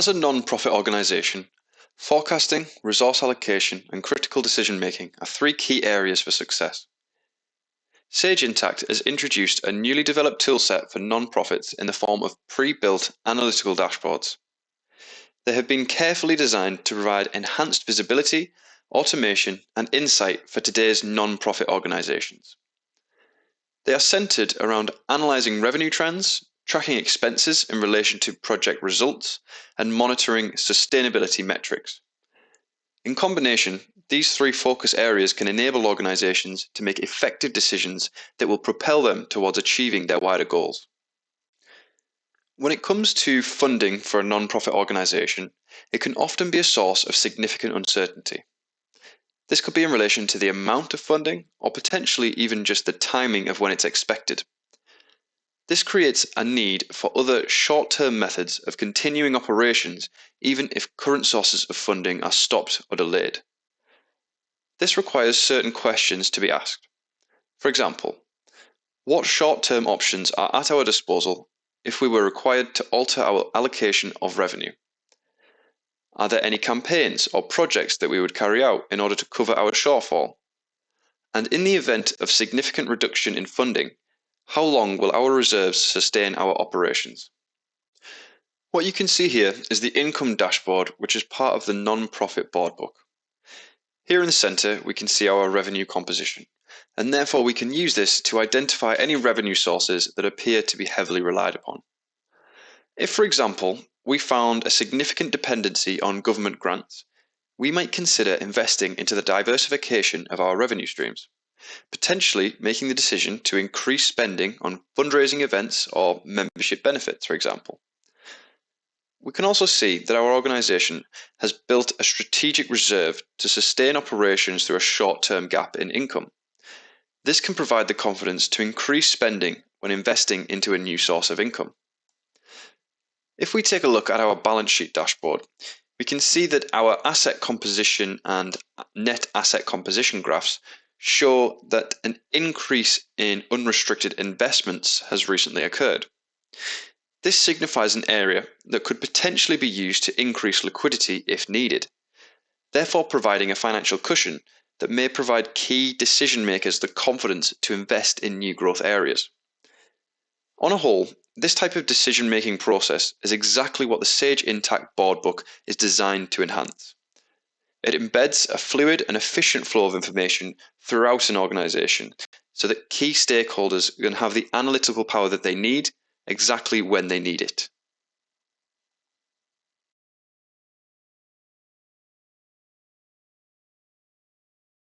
As a non-profit organisation, forecasting, resource allocation, and critical decision-making are three key areas for success. Sage Intacct has introduced a newly developed toolset for non-profits in the form of pre-built analytical dashboards. They have been carefully designed to provide enhanced visibility, automation, and insight for today's non-profit organisations. They are centred around analysing revenue trends, tracking expenses in relation to project results, and monitoring sustainability metrics. In combination, these three focus areas can enable organisations to make effective decisions that will propel them towards achieving their wider goals. When it comes to funding for a non-profit organisation, it can often be a source of significant uncertainty. This could be in relation to the amount of funding, or potentially even just the timing of when it's expected. This creates a need for other short-term methods of continuing operations, even if current sources of funding are stopped or delayed. This requires certain questions to be asked. For example, what short-term options are at our disposal if we were required to alter our allocation of revenue? Are there any campaigns or projects that we would carry out in order to cover our shortfall? And in the event of significant reduction in funding, how long will our reserves sustain our operations? What you can see here is the income dashboard, which is part of the non-profit board book. Here in the centre, we can see our revenue composition, and therefore we can use this to identify any revenue sources that appear to be heavily relied upon. If, for example, we found a significant dependency on government grants, we might consider investing into the diversification of our revenue streams, potentially making the decision to increase spending on fundraising events or membership benefits, for example. We can also see that our organisation has built a strategic reserve to sustain operations through a short-term gap in income. This can provide the confidence to increase spending when investing into a new source of income. If we take a look at our balance sheet dashboard, we can see that our asset composition and net asset composition graphs show that an increase in unrestricted investments has recently occurred. This signifies an area that could potentially be used to increase liquidity if needed, therefore providing a financial cushion that may provide key decision makers the confidence to invest in new growth areas. On a whole, this type of decision-making process is exactly what the Sage Intacct board book is designed to enhance. It embeds a fluid and efficient flow of information throughout an organisation so that key stakeholders can have the analytical power that they need exactly when they need it.